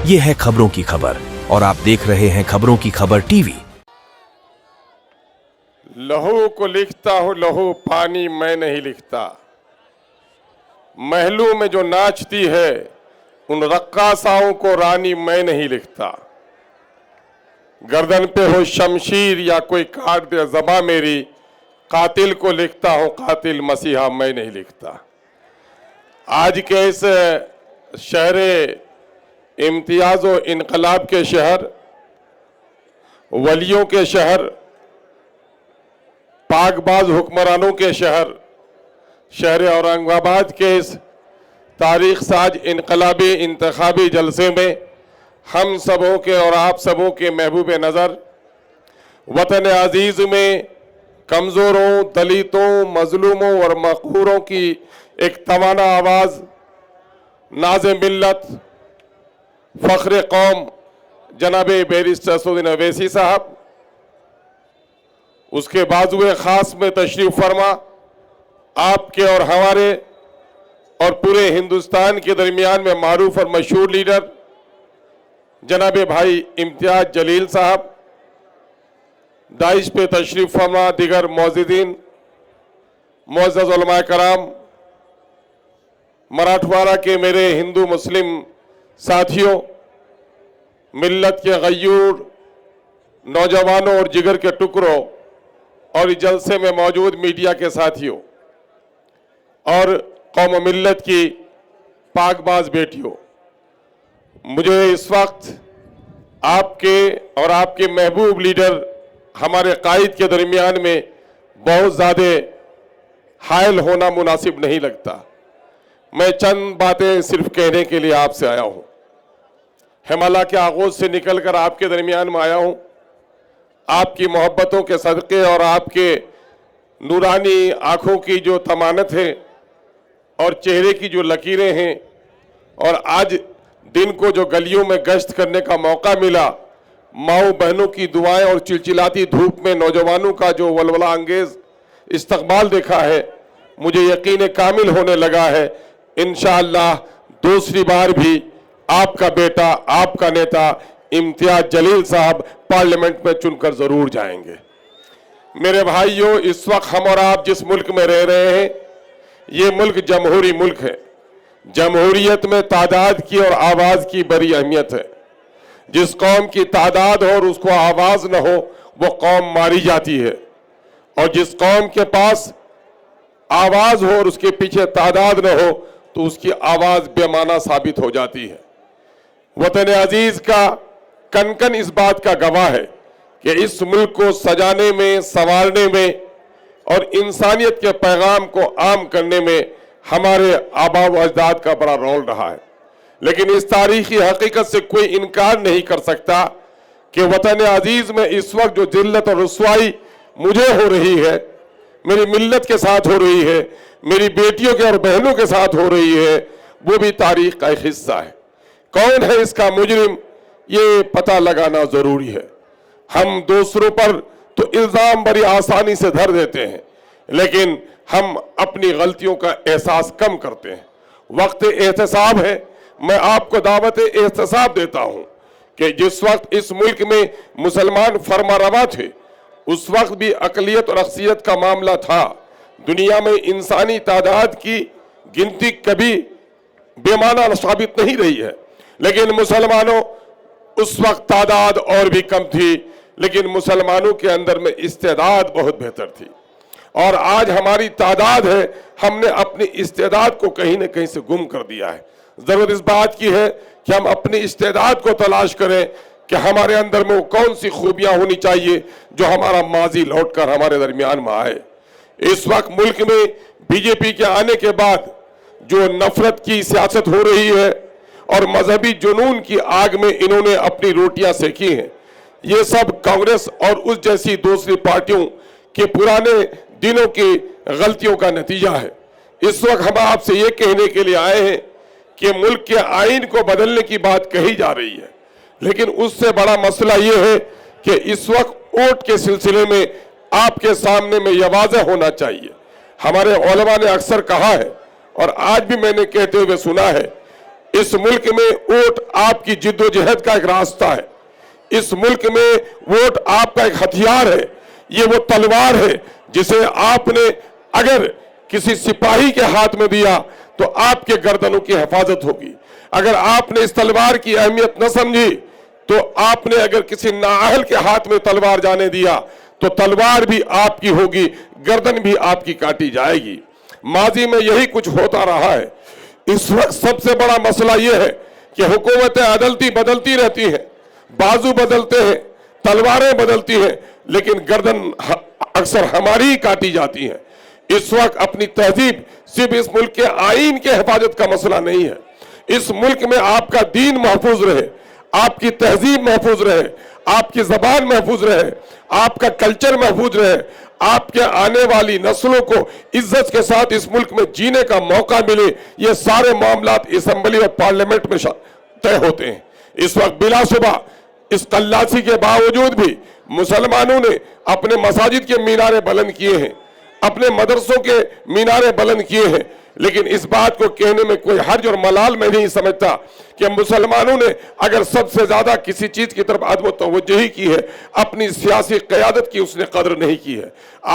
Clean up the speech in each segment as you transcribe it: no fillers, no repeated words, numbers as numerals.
ये है खबरों की खबर और आप देख रहे हैं खबरों की खबर टीवी। लहू को लिखता हूँ लहू पानी मैं नहीं लिखता। महलों में जो नाचती है उन रक्कासाओं को रानी मैं नहीं लिखता। गर्दन पे हो शमशीर या कोई काट दे ज़बां मेरी, कातिल को लिखता हूँ कातिल मसीहा मैं नहीं लिखता। आज के इस शहरे इम्तियाज़ व इनकलाब के शहर, वलियों के शहर, पाकबाज हुक्मरानों के शहर, शहर औरंगाबाद के इस तारीख साज इनकलाबी इंतखाबी जलसे में हम सबों के और आप सबों के महबूब नज़र वतन अजीज़ में कमज़ोरों, दलितों, मजलूमों और मक़हूरों की एक तवाना आवाज़, नाज़े मिल्लत, फ़ख्र कौम जनाब बैरिस्टर असदुद्दीन अवैसी साहब, उसके बाजुए ख़ास में तशरीफ़ फरमा आपके और हमारे और पूरे हिंदुस्तान के दरमियान में मारूफ और मशहूर लीडर जनाब भाई इम्तियाज़ जलील साहब, दाइश पे तशरीफ़ फरमा दिगर मौजूदीन, मुअज़्ज़ज़ उलमा कराम, मराठवाड़ा के मेरे हिंदू मुस्लिम साथियों, मिल्लत के गयूर नौजवानों और जिगर के टुकड़ों और इस जलसे में मौजूद मीडिया के साथियों और कौम मिल्लत की पाकबाज बेटियों, मुझे इस वक्त आपके और आपके महबूब लीडर हमारे कायद के दरमियान में बहुत ज़्यादा हायल होना मुनासिब नहीं लगता। मैं चंद बातें सिर्फ कहने के लिए आपसे आया हूँ। हिमालय के आगोश से निकलकर आपके दरमियान में आया हूँ। आपकी मोहब्बतों के सदक़े और आपके नूरानी आँखों की जो तमानत है और चेहरे की जो लकीरें हैं, और आज दिन को जो गलियों में गश्त करने का मौका मिला, माओ बहनों की दुआएं और चिलचिलाती धूप में नौजवानों का जो वलवला अंगेज इस्तकबाल देखा है, मुझे यकीन कामिल होने लगा है इंशाअल्लाह दूसरी बार भी आपका बेटा, आपका नेता इम्तियाज़ जलील साहब पार्लियामेंट में चुनकर जरूर जाएंगे। मेरे भाइयों, इस वक्त हम और आप जिस मुल्क में रह रहे हैं, ये मुल्क जमहूरी मुल्क है। जमहूरियत में तादाद की और आवाज़ की बड़ी अहमियत है। जिस कौम की तादाद हो और उसको आवाज़ न हो, वो कौम मारी जाती है, और जिस कौम के पास आवाज़ हो और उसके पीछे तादाद न हो तो उसकी आवाज़ बेमाना साबित हो जाती है। वतन अजीज़ का कन कन इस बात का गवाह है कि इस मुल्क को सजाने में, संवारने में और इंसानियत के पैगाम को आम करने में हमारे आबा व अजदाद का बड़ा रोल रहा है। लेकिन इस तारीखी हकीकत से कोई इनकार नहीं कर सकता कि वतन अजीज़ में इस वक्त जो जिल्लत और रुसवाई मुझे हो रही है, मेरी मिल्लत के साथ हो रही है, मेरी बेटियों के और बहनों के साथ हो रही है, वो भी तारीख का एक हिस्सा है। कौन है इसका मुजरिम, ये पता लगाना ज़रूरी है। हम दूसरों पर तो इल्ज़ाम बड़ी आसानी से धर देते हैं, लेकिन हम अपनी गलतियों का एहसास कम करते हैं। वक्त एहतसाब है। मैं आपको दावत एहतसाब देता हूँ कि जिस वक्त इस मुल्क में मुसलमान फरमारवा थे, उस वक्त भी अक़लियत और अक्सियत का मामला था। दुनिया में इंसानी तादाद की गिनती कभी बेमाना साबित नहीं रही है, लेकिन मुसलमानों उस वक्त तादाद और भी कम थी, लेकिन मुसलमानों के अंदर में इस्तेदाद बहुत बेहतर थी। और आज हमारी तादाद है, हमने अपनी इस्तेदाद को कहीं न कहीं से गुम कर दिया है। ज़रूरत इस बात की है कि हम अपनी इस्तेदाद को तलाश करें कि हमारे अंदर में वो कौन सी खूबियाँ होनी चाहिए जो हमारा माजी लौट कर हमारे दरमियान में आए। इस वक्त मुल्क में बीजेपी के आने के बाद जो नफरत की सियासत हो रही है और मजहबी जुनून की आग में इन्होंने अपनी रोटियां सेकी हैं, ये सब कांग्रेस और उस जैसी दूसरी पार्टियों के पुराने दिनों की गलतियों का नतीजा है। इस वक्त हम आपसे ये कहने के लिए आए हैं कि मुल्क के आइन को बदलने की बात कही जा रही है, लेकिन उससे बड़ा मसला ये है कि इस वक्त वोट के सिलसिले में आपके सामने में यह वाज़ेह होना चाहिए। हमारे उलमा ने अक्सर कहा है और आज भी मैंने कहते हुए सुना है اس ملک میں ووٹ آپ کی جدوجہد کا ایک راستہ ہے، اس ملک میں ووٹ آپ کا ایک ہتھیار ہے، یہ وہ تلوار ہے جسے آپ نے اگر کسی سپاہی کے ہاتھ میں دیا تو آپ کے گردنوں کی حفاظت ہوگی، اگر آپ نے اس تلوار کی اہمیت نہ سمجھی تو آپ نے اگر کسی نااہل کے ہاتھ میں تلوار جانے دیا تو تلوار بھی آپ کی ہوگی، گردن بھی آپ کی کاٹی جائے گی۔ ماضی میں یہی کچھ ہوتا رہا ہے۔ اس وقت سب سے بڑا مسئلہ یہ ہے کہ حکومتیں بدلتی رہتی ہیں، بازو بدلتے ہیں، تلواریں بدلتی ہیں، لیکن گردن اکثر ہماری ہی کاٹی جاتی ہیں۔ اس وقت اپنی تہذیب صرف اس ملک کے آئین کے حفاظت کا مسئلہ نہیں ہے، اس ملک میں آپ کا دین محفوظ رہے، آپ کی تہذیب محفوظ رہے، آپ کی زبان محفوظ رہے، آپ کا کلچر محفوظ رہے، آپ کے آنے والی نسلوں کو عزت کے ساتھ اس ملک میں جینے کا موقع ملے، یہ سارے معاملات اسمبلی اور پارلیمنٹ میں طے ہوتے ہیں۔ اس وقت بلا شبہ اس قلاسی کے باوجود بھی مسلمانوں نے اپنے مساجد کے مینارے بلند کیے ہیں، اپنے مدرسوں کے مینارے بلند کیے ہیں، لیکن اس بات کو کہنے میں کوئی حرج اور ملال میں نہیں سمجھتا کہ مسلمانوں نے اگر سب سے زیادہ کسی چیز کی طرف عدم و توجہی کی ہے، اپنی سیاسی قیادت کی اس نے قدر نہیں کی ہے۔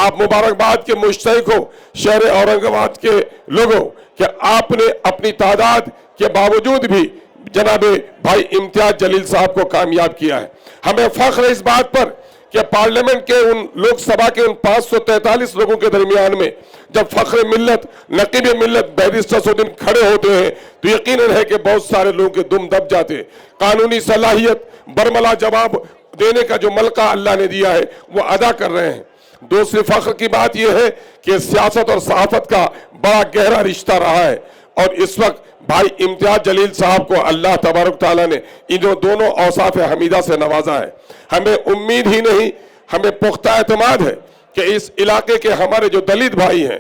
آپ مبارکباد کے مستحق ہو شہر اورنگ آباد کے لوگوں کہ آپ نے اپنی تعداد کے باوجود بھی جناب بھائی امتیاز جلیل صاحب کو کامیاب کیا ہے۔ ہمیں فخر ہے اس بات پر کہ پارلیمنٹ کے لوک سبھا کے 543 لوگوں کے درمیان میں جب فخر ملت، نقیب ملت بیرسٹر اسدالدین کھڑے ہوتے ہیں تو یقیناً ہے کہ بہت سارے لوگوں کے دم دب جاتے ہیں۔ قانونی صلاحیت، برملا جواب دینے کا جو ملکہ اللہ نے دیا ہے وہ ادا کر رہے ہیں۔ دوسری فخر کی بات یہ ہے کہ سیاست اور صحافت کا بڑا گہرا رشتہ رہا ہے، اور اس وقت بھائی امتیاز جلیل صاحب کو اللہ تبارک تعالیٰ نے انہوں دونوں اوصاف حمیدہ سے نوازا ہے۔ ہمیں امید ہی نہیں، ہمیں پختہ اعتماد ہے کہ اس علاقے کے ہمارے جو دلت بھائی ہیں،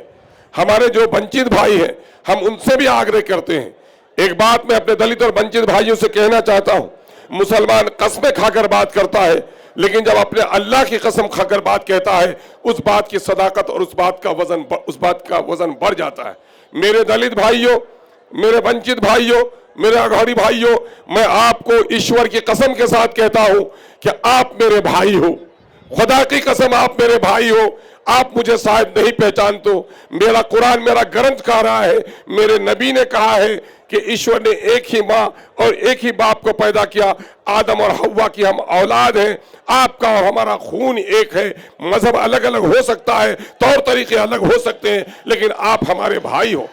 ہمارے جو ونچت بھائی ہیں، ہم ان سے بھی آگرہ کرتے ہیں۔ ایک بات میں اپنے دلت اور ونچت بھائیوں سے کہنا چاہتا ہوں، مسلمان قسمیں کھا کر بات کرتا ہے، لیکن جب اپنے اللہ کی قسم کھا کر بات کہتا ہے اس بات کی صداقت اور اس بات کا وزن بڑھ جاتا ہے۔ میرے دلت بھائیوں، میرے ونچت بھائیوں، میرے اگھوڑی بھائیوں، میں آپ کو ایشور کی قسم کے ساتھ کہتا ہوں کہ آپ میرے بھائی ہو، خدا کی قسم آپ میرے بھائی ہو۔ آپ مجھے شاید نہیں پہچانتے، میرا قرآن میرا گرنتھ کہہ رہا ہے، میرے نبی نے کہا ہے کہ ایشور نے ایک ہی ماں اور ایک ہی باپ کو پیدا کیا، آدم اور حوا کی ہم اولاد ہیں، آپ کا اور ہمارا خون ایک ہے، مذہب الگ الگ ہو سکتا ہے، طور طریقے الگ ہو سکتے ہیں، لیکن آپ ہمارے بھائی ہو۔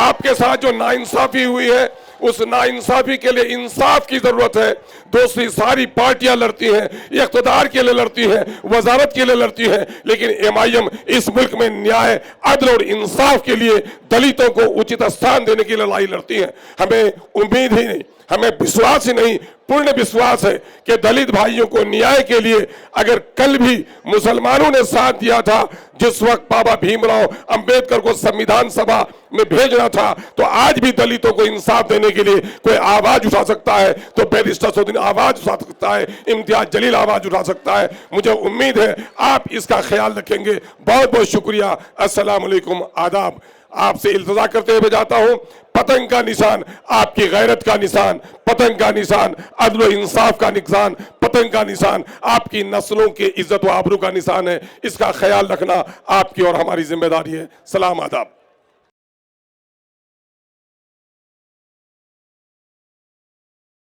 آپ کے ساتھ جو ناانصافی ہوئی ہے اس ناانصافی کے لیے انصاف کی ضرورت ہے۔ دوسری ساری پارٹیاں لڑتی ہیں، اقتدار کے لیے لڑتی ہیں، وزارت کے لیے لڑتی ہیں، لیکن ایم اس ملک میں نیائے، عدل اور انصاف کے لیے دلتوں کو اچت استھان دینے کی لڑائی لڑتی ہیں۔ ہمیں امید ہی نہیں، ہمیں وشواس ہی نہیں، پورن وشواس ہے کہ دلت بھائیوں کو نیائے کے لیے اگر کل بھی مسلمانوں نے ساتھ دیا تھا، جس وقت بابا بھیم راؤ امبیڈکر کو سمویدھان سبھا میں بھیجنا تھا، تو آج بھی دلتوں کو انصاف دینے کے لیے کوئی آواز اٹھا سکتا ہے تو بیرسٹر اسدالدین آواز اٹھا سکتا ہے، امتیاز جلیل آواز اٹھا سکتا ہے۔ مجھے امید ہے آپ اس کا خیال رکھیں گے۔ بہت بہت شکریہ۔ السلام علیکم، آداب۔ آپ سے التجا کرتے ہوئے جاتا ہوں، پتنگ کا نشان آپ کی غیرت کا نشان، پتنگ کا نشان عدل و انصاف کا نشان، پتنگ کا نشان آپ کی نسلوں کے عزت و آبرو کا نشان ہے۔ اس کا خیال رکھنا آپ کی اور ہماری ذمہ داری ہے۔ سلام، آداب۔